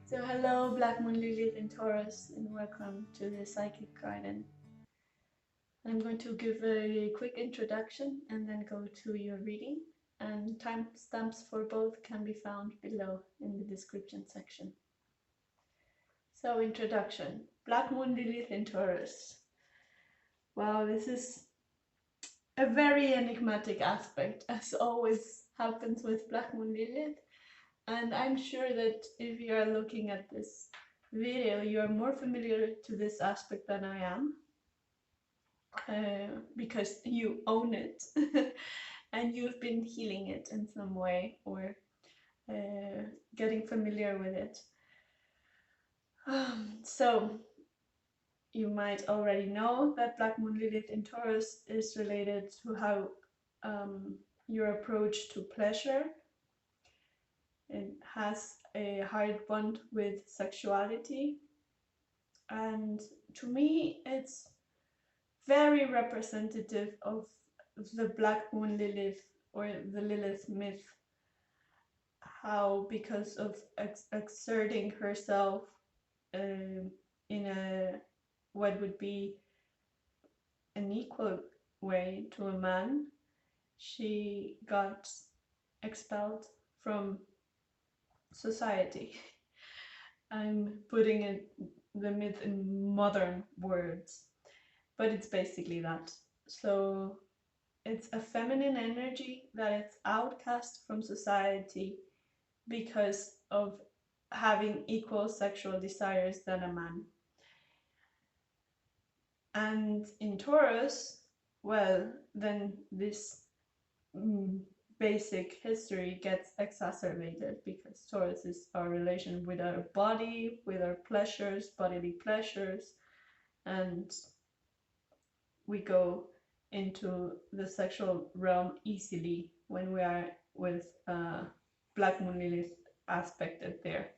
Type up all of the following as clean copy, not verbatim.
So hello, Black Moon Lilith in Taurus, and welcome to the Psychic Garden. I'm going to give a quick introduction and then go to your reading, and timestamps for both can be found below in the description section. So introduction, Black Moon Lilith in Taurus. Wow, this is a very enigmatic aspect, as always happens with Black Moon Lilith. And I'm sure that if you are looking at this video, you are more familiar to this aspect than I am, because you own it and you've been healing it in some way or getting familiar with it. So you might already know that Black Moon Lilith in Taurus is related to how your approach to pleasure. It has a hard bond with sexuality, and to me it's very representative of the Black Moon Lilith or the Lilith myth, how because of exerting herself in a what would be an equal way to a man, she got expelled from society. I'm putting it, the myth in modern words, but it's basically that. So it's a feminine energy that is outcast from society because of having equal sexual desires than a man. And in Taurus, well, then this basic history gets exacerbated because Taurus is our relation with our body, with our pleasures, bodily pleasures, and we go into the sexual realm easily when we are with Black Moon Lilith aspected there.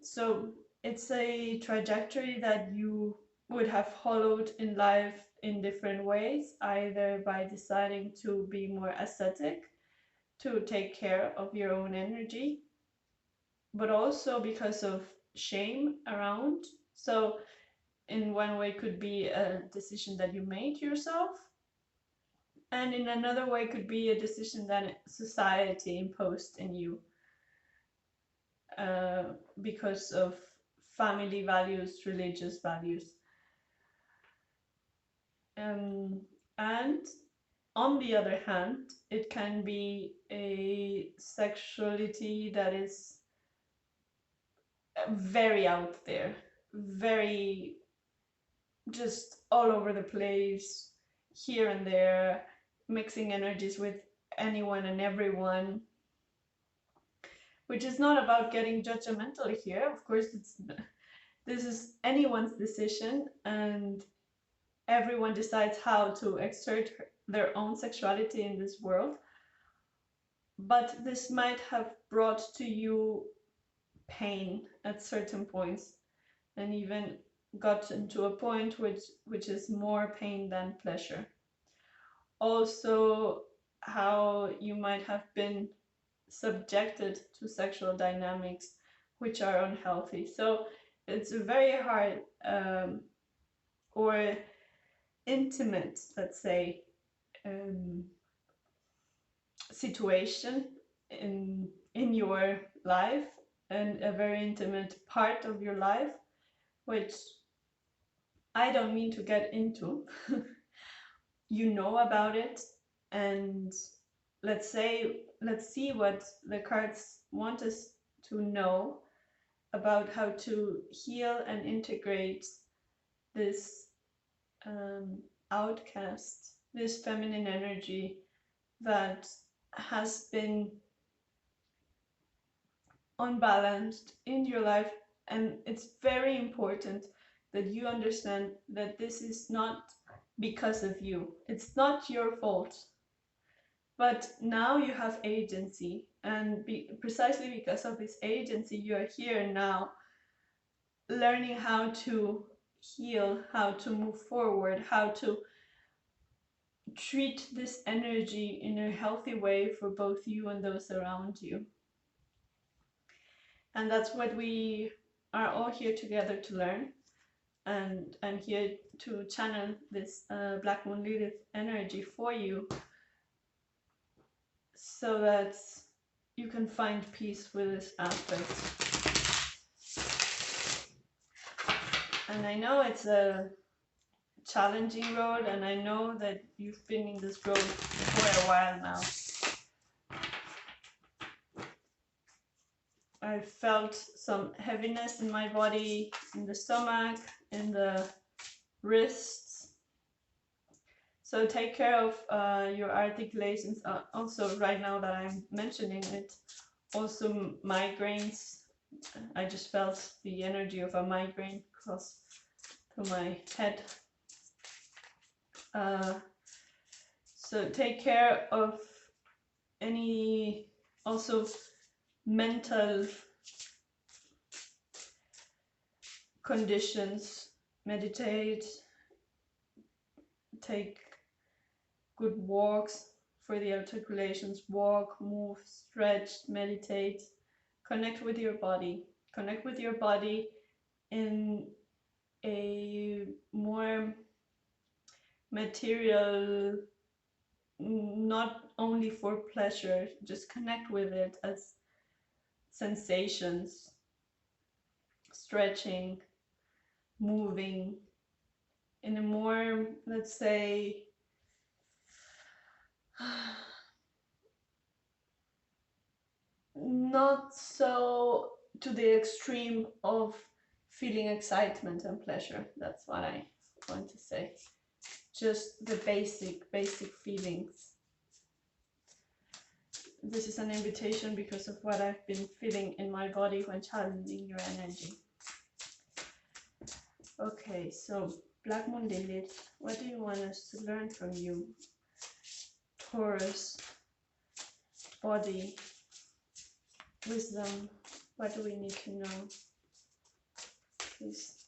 So it's a trajectory that you would have followed in life in different ways, either by deciding to be more ascetic, to take care of your own energy, but also because of shame around. So in one way could be a decision that you made yourself, and in another way could be a decision that society imposed in you because of family values, religious values. And on the other hand, it can be a sexuality that is very out there, very just all over the place, here and there, mixing energies with anyone and everyone, which is not about getting judgmental here. Of course, this is anyone's decision, and everyone decides how to exert their own sexuality in this world. But this might have brought to you pain at certain points, and even gotten to a point which is more pain than pleasure. Also, how you might have been subjected to sexual dynamics which are unhealthy. So it's a very hard or intimate, let's say, situation in your life, and a very intimate part of your life, which I don't mean to get into. You know about it, and let's see what the cards want us to know about how to heal and integrate this outcast, this feminine energy that has been unbalanced in your life. And it's very important that you understand that this is not because of you. It's not your fault. But now you have agency, and precisely because of this agency, you are here now learning how to heal, how to move forward, how to treat this energy in a healthy way for both you and those around you. And that's what we are all here together to learn. And I'm here to channel this Black Moon Lilith energy for you, so that you can find peace with this aspect. And I know it's a challenging road, and I know that you've been in this road for a while now. I felt some heaviness in my body, in the stomach, in the wrists. So take care of your articulations. Also, right now that I'm mentioning it, also migraines. I just felt the energy of a migraine cross through my head. So take care of any also mental conditions. Meditate, take good walks for the articulations. Walk, move, stretch, meditate. Connect with your body. Connect with your body in a more material, not only for pleasure, just connect with it as sensations, stretching, moving in a more, let's say, not so to the extreme of feeling excitement and pleasure. That's what I want to say. Just the basic feelings. This is an invitation because of what I've been feeling in my body when challenging your energy. Okay, so Black Moon Lilith, what do you want us to learn from you? Taurus, body, wisdom, what do we need to know? Please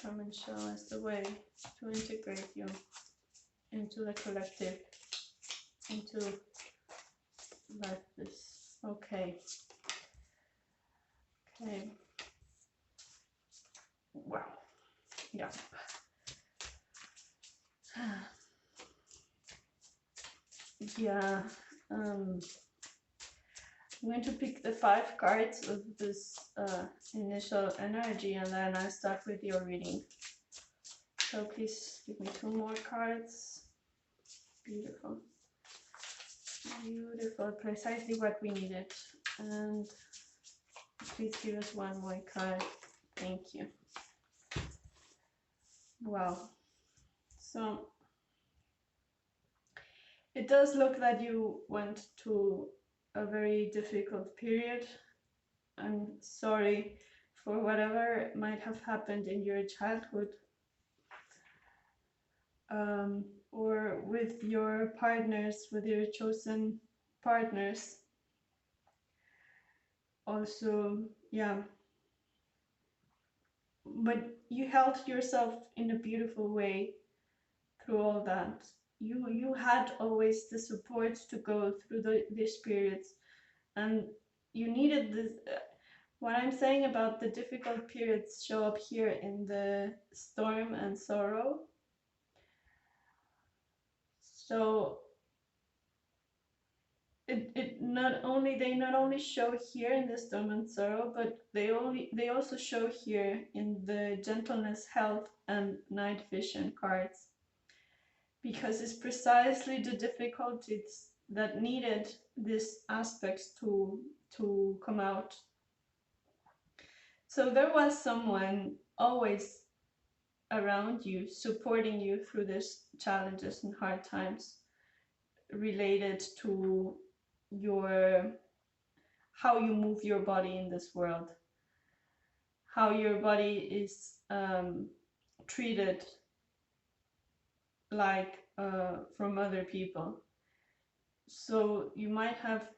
come and show us the way to integrate you into the collective, into like this. Okay. Okay. Wow. Yeah. Yeah. I'm going to pick the 5 cards of this initial energy, and then I start with your reading. So please give me 2 more cards. Beautiful. Beautiful. Precisely what we needed. And please give us 1 more card. Thank you. Wow. So it does look that you went to a very difficult period. I'm sorry for whatever might have happened in your childhood, or with your partners, with your chosen partners. Also, yeah. But you held yourself in a beautiful way through all that. You had always the support to go through these periods, and you needed this. What I'm saying about the difficult periods show up here in the storm and sorrow. So they not only show here in the storm and sorrow, but they also show here in the gentleness, health, and night vision cards. Because it's precisely the difficulties that needed these aspects to come out. So there was someone always around you, supporting you through these challenges and hard times, related to how you move your body in this world, how your body is treated like from other people. So you might have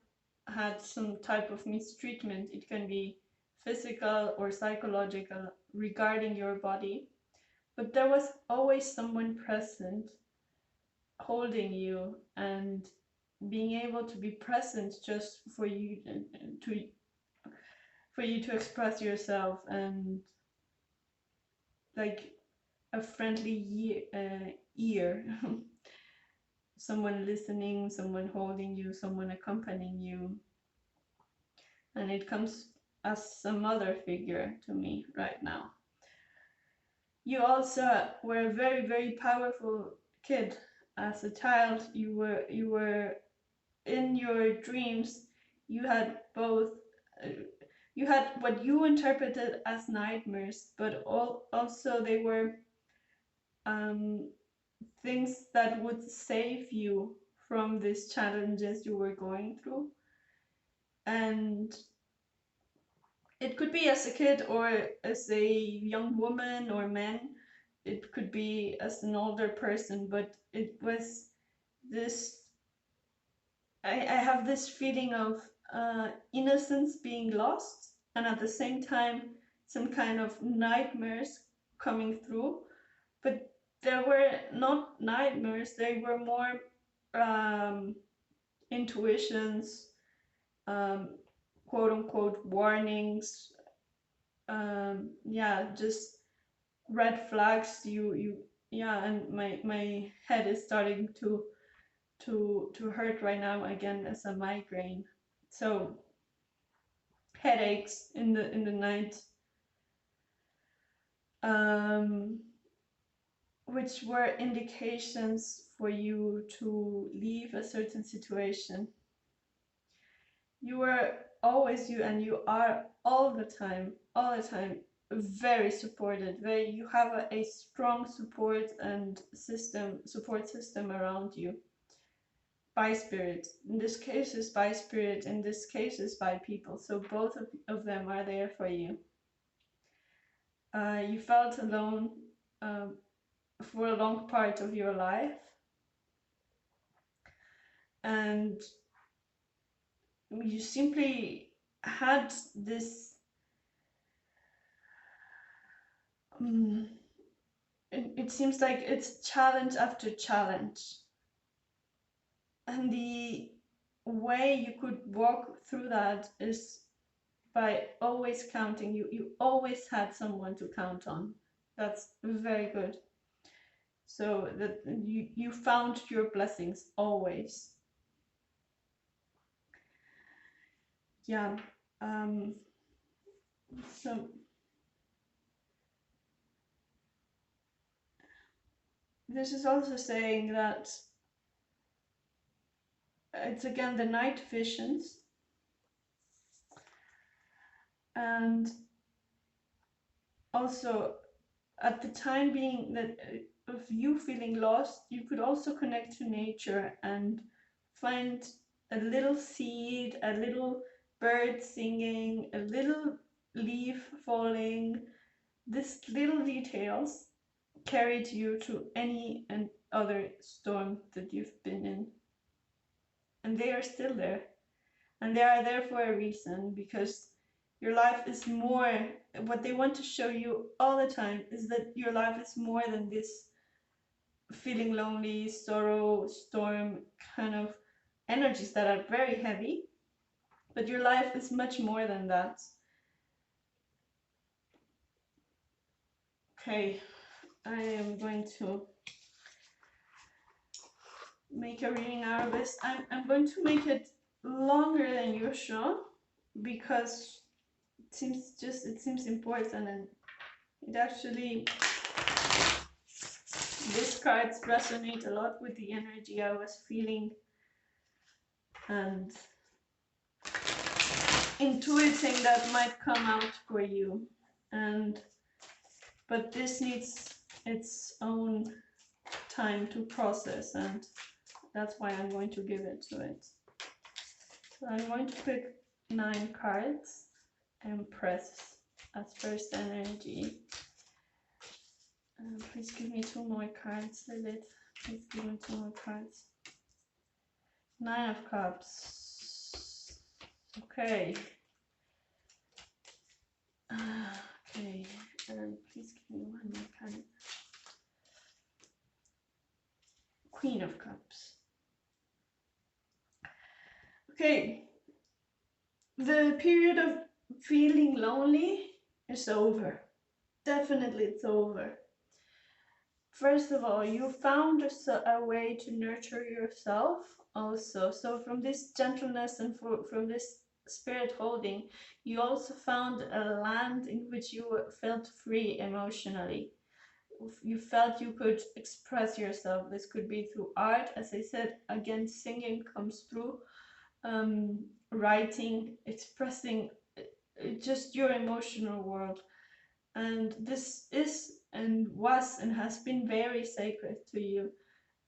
had some type of mistreatment. It can be physical or psychological regarding your body, but there was always someone present holding you and being able to be present just for you, to for you to express yourself, and like a friendly ear, someone listening, someone holding you, someone accompanying you. And it comes as a mother figure to me right now. You also were a very, very powerful kid. As a child, you were in your dreams. You had both. You had what you interpreted as nightmares, but also they were things that would save you from these challenges you were going through. And it could be as a kid or as a young woman or man. It could be as an older person, but it was this. I have this feeling of innocence being lost, and at the same time, some kind of nightmares coming through. But there were not nightmares, they were more intuitions, quote unquote warnings, yeah, just red flags. Yeah, and my head is starting to hurt right now again as a migraine. So headaches in the night, which were indications for you to leave a certain situation. You were always you, and you are all the time very supported. You have a strong support system around you by spirit. In this case is by spirit, in this case is by people. So both of them are there for you. You felt alone for a long part of your life, and you simply had this it seems like it's challenge after challenge, and the way you could walk through that is by always counting. You always had someone to count on. That's very good. So that you found your blessings always. Yeah. So this is also saying that it's again the night visions, and also at the time being that of you feeling lost, you could also connect to nature and find a little seed, a little bird singing, a little leaf falling. These little details carried you to any and other storm that you've been in. And they are still there. And they are there for a reason, because your life is more. What they want to show you all the time is that your life is more than this feeling lonely, sorrow, storm kind of energies that are very heavy. But your life is much more than that. Okay, I am going to make a reading out of this. I'm going to make it longer than usual because it seems important, and it actually, these cards resonate a lot with the energy I was feeling and intuiting that might come out for you. But this needs its own time to process, and that's why I'm going to give it to it. So I'm going to pick 9 cards. Empress as first energy. Please give me 2 more cards, Lilith. Please give me 2 more cards. 9 of Cups. Okay. Okay. Please give me 1 more card. Queen of Cups. Okay. The period of feeling lonely is over. Definitely it's over. First of all, you found a way to nurture yourself also. So from this gentleness and from this spirit holding, you also found a land in which you felt free emotionally. You felt you could express yourself. This could be through art, as I said, again, singing comes through, writing, expressing just your emotional world. And this is and was and has been very sacred to you.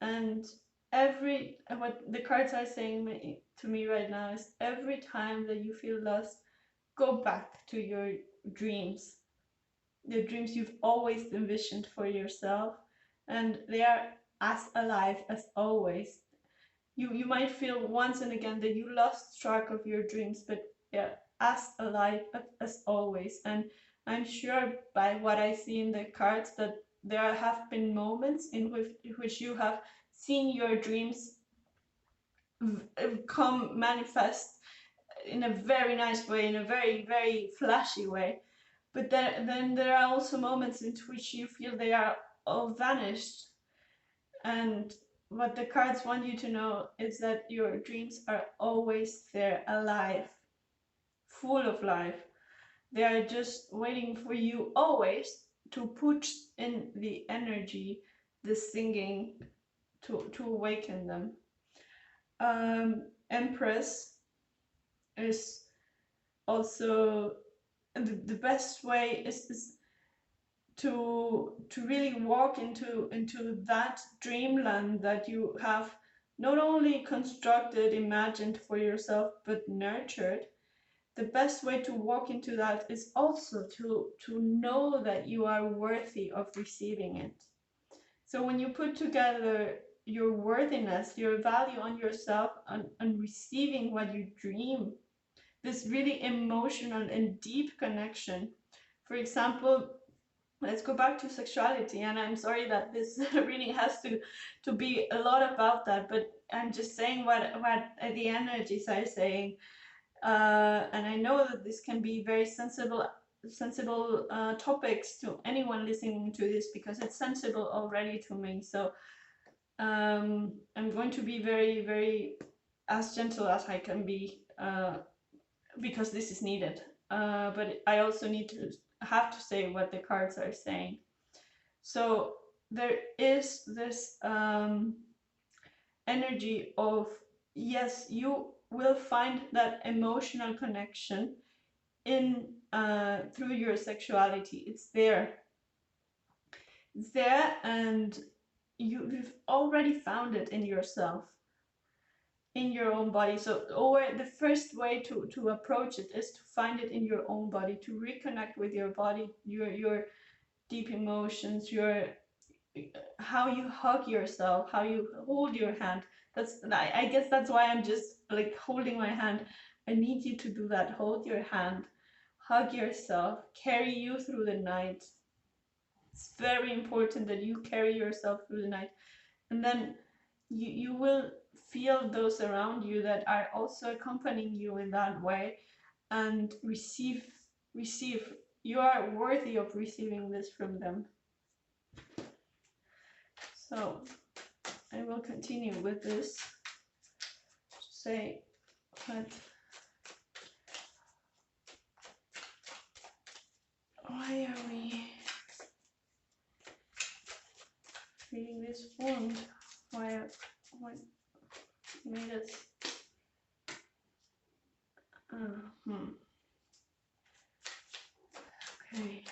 And what the cards are saying to me right now is, every time that you feel lost, go back to your dreams, the dreams you've always envisioned for yourself, and they are as alive as always. You might feel once and again that you lost track of your dreams, but they're as alive as always. And I'm sure by what I see in the cards that there have been moments in which you have seen your dreams come manifest in a very nice way, in a very, very flashy way. But then there are also moments in which you feel they are all vanished. And what the cards want you to know is that your dreams are always there, alive, full of life. They are just waiting for you always to put in the energy, the singing, to awaken them. Empress is also the best way is to really walk into that dreamland that you have not only constructed, imagined for yourself, but nurtured. The best way to walk into that is also to know that you are worthy of receiving it. So when you put together your worthiness, your value on yourself, and receiving what you dream, this really emotional and deep connection. For example, let's go back to sexuality, and I'm sorry that this reading has to be a lot about that, but I'm just saying what the energies are saying, and I know that this can be very sensible topics to anyone listening to this, because it's sensible already to me. So I'm going to be very, very as gentle as I can be, because this is needed, but I also have to say what the cards are saying. So there is this energy of, yes, you will find that emotional connection in through your sexuality. It's there, and you've already found it in yourself, in your own body. So, or the first way to approach it is to find it in your own body, to reconnect with your body, your deep emotions, your how you hug yourself, how you hold your hand. I guess that's why I'm just like holding my hand. I need you to do that. Hold your hand, hug yourself, carry you through the night. It's very important that you carry yourself through the night, and then you will feel those around you that are also accompanying you in that way, and receive. You are worthy of receiving this from them. So I will continue with this. Say that why are we feeling this wound? What made us? Okay.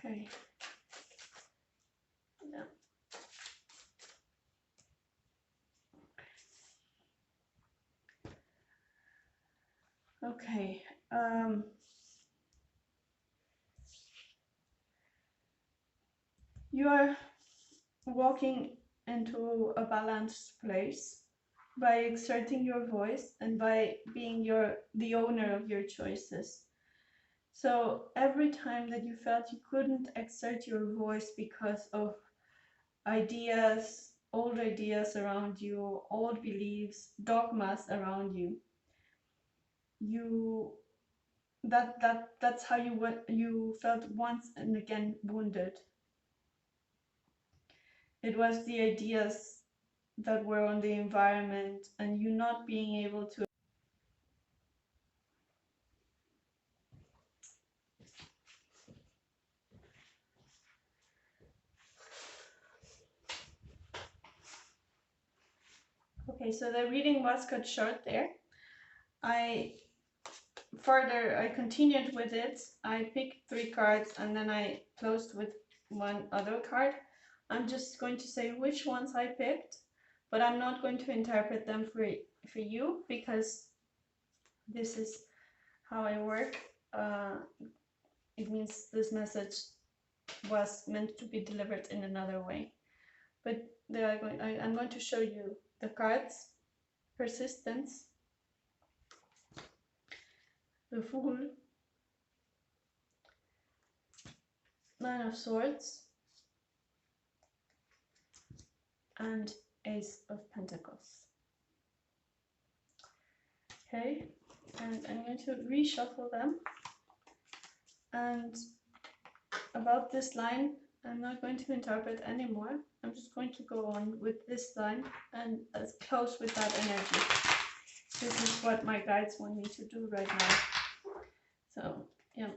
Okay. Yeah. Okay. You are walking into a balanced place by exerting your voice and by being the owner of your choices. So every time that you felt you couldn't exert your voice because of ideas, old ideas around you, old beliefs, dogmas around you, that's how you felt once and again wounded. It was the ideas that were on the environment and you not being able to. Okay, so the reading was cut short there. I continued with it. I picked 3 cards and then I closed with one other card. I'm just going to say which ones I picked, but I'm not going to interpret them for you because this is how I work. It means this message was meant to be delivered in another way. But I'm going to show you the cards. Persistence, the Fool, Nine of Swords, and Ace of Pentacles. Okay, and I'm going to reshuffle them. And about this line, I'm not going to interpret anymore. I'm just going to go on with this line and as close with that energy. This is what my guides want me to do right now. So, yeah.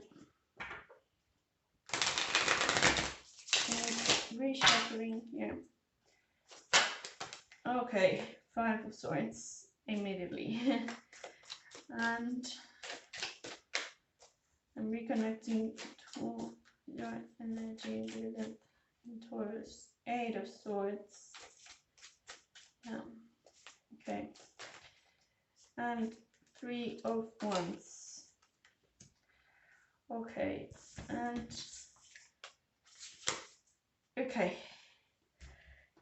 And reshuffling here. Okay, 5 of Swords immediately. And I'm reconnecting to your energy, Lilith and Taurus. 8 of Swords. Yeah. Okay. And 3 of Wands. Okay. And okay.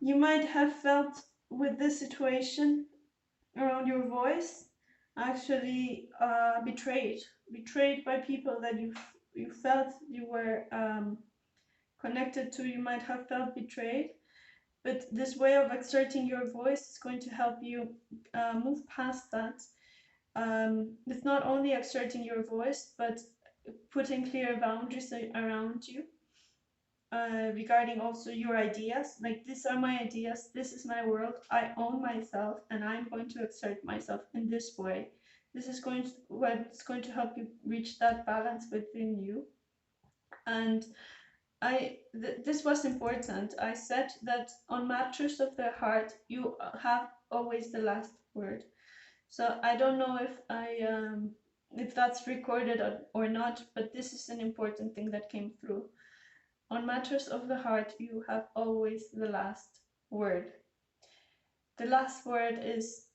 You might have felt with this situation around your voice actually betrayed by people that you felt you were connected to. You might have felt betrayed, but this way of exerting your voice is going to help you move past that. It's not only exerting your voice, but putting clear boundaries around you regarding also your ideas. Like, these are my ideas, this is my world, I own myself, and I'm going to exert myself in this way. This is what's going to help you reach that balance within you. And this was important. I said that on matters of the heart, you have always the last word. So I don't know if that's recorded or not, but this is an important thing that came through. On matters of the heart, you have always the last word. The last word is,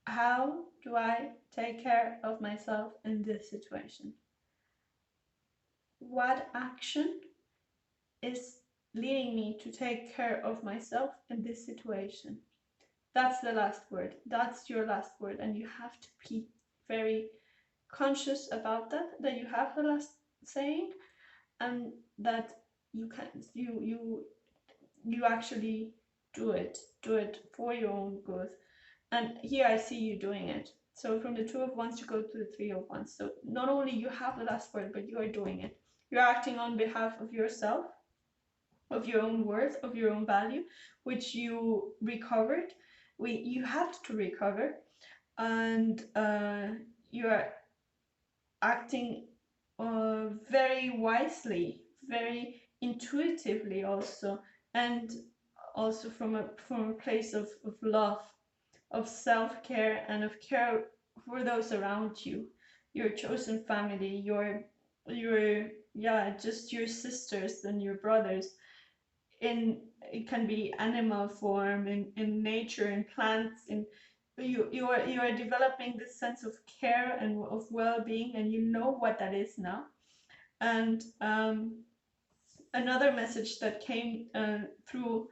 how do I take care of myself in this situation? What action is leading me to take care of myself in this situation? That's the last word. That's your last word, and you have to be very conscious about that you have the last saying, and that you actually do it for your own good. And here I see you doing it. So from the 2 of Wands you go to the 3 of Wands. So not only you have the last word, but you are doing it. You're acting on behalf of yourself, of your own worth, of your own value, which you recovered. You had to recover, and you are acting very wisely, very intuitively also, and also from a place of love, of self-care, and of care for those around you, your chosen family, your just your sisters and your brothers. It can be animal form, in nature, in plants, in you are developing this sense of care and of well-being, and you know what that is now. And another message that came through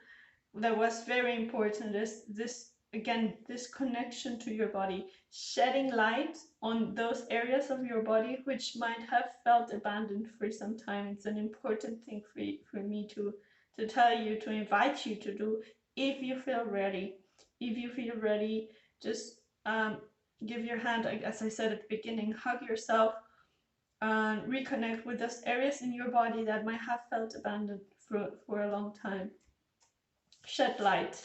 that was very important is this again, this connection to your body, shedding light on those areas of your body which might have felt abandoned for some time. It's an important thing for me to tell you, to invite you to do if you feel ready. If you feel ready, just give your hand, as I said at the beginning, hug yourself, and reconnect with those areas in your body that might have felt abandoned for a long time. Shed light.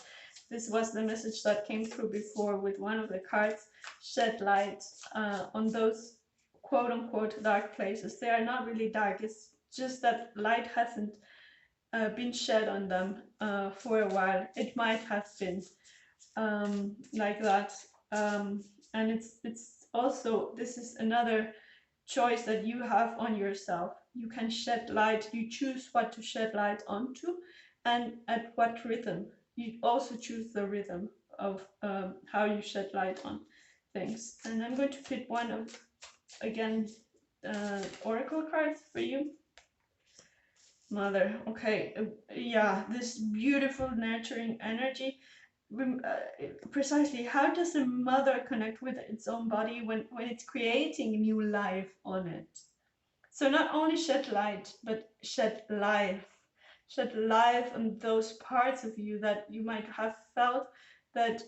This was the message that came through before with one of the cards. Shed light on those quote unquote dark places. They are not really dark, it's just that light hasn't been shed on them for a while. It might have been like that. And it's also, this is another choice that you have on yourself. You can shed light, you choose what to shed light onto and at what rhythm. You also choose the rhythm of how you shed light on things. And I'm going to pick one of, again, oracle cards for you. Mother. Okay, yeah, this beautiful nurturing energy. Precisely, how does a mother connect with its own body when it's creating new life on it? So not only shed light, but shed life. Shed life on those parts of you that you might have felt that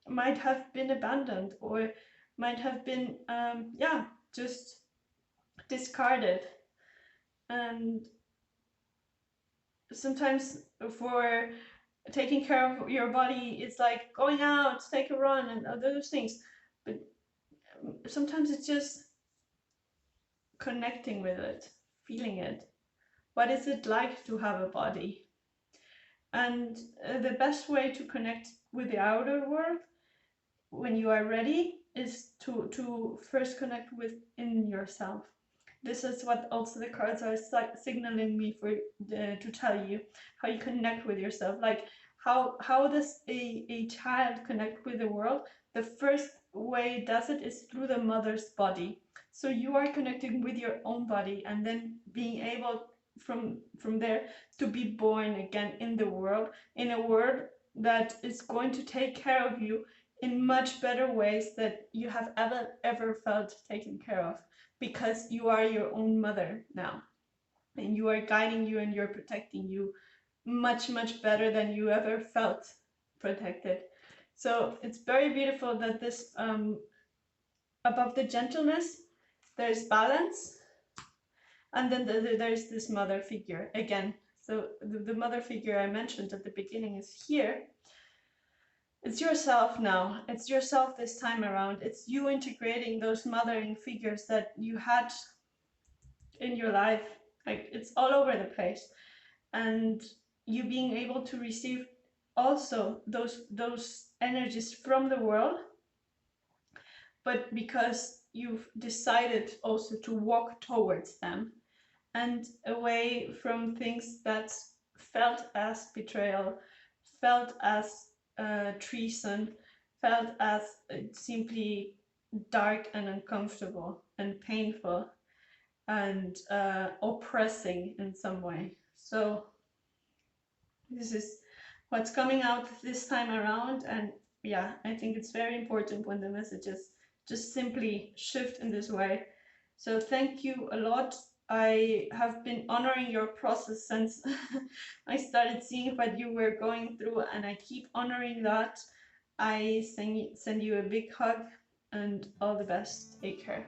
might have been abandoned or might have been, yeah, just discarded. And sometimes for taking care of your body, it's like going out, take a run, and other those things. But sometimes it's just connecting with it, feeling it. What is it like to have a body? And the best way to connect with the outer world when you are ready is to first connect within yourself. This is what also the cards are signaling me for to tell you how you connect with yourself. Like how does a child connect with the world? The first way it does it is through the mother's body. So you are connecting with your own body and then being able from there to be born again in the world, in a world that is going to take care of you in much better ways that you have ever felt taken care of, because you are your own mother now, and you are guiding you and you're protecting you much better than you ever felt protected. So it's very beautiful that this above the gentleness there's balance, and then there's this mother figure again. So the mother figure I mentioned at the beginning is here. It's yourself now. It's yourself this time around. It's you integrating those mothering figures that you had in your life. Like, it's all over the place. And you being able to receive also those energies from the world, but because you've decided also to walk towards them and away from things that felt as betrayal, felt as treason, felt as simply dark and uncomfortable and painful and oppressing in some way. So this is what's coming out this time around, and yeah, I think it's very important when the messages just simply shift in this way. So thank you a lot. I have been honoring your process since I started seeing what you were going through, and I keep honoring that. I send you a big hug and all the best. Take care.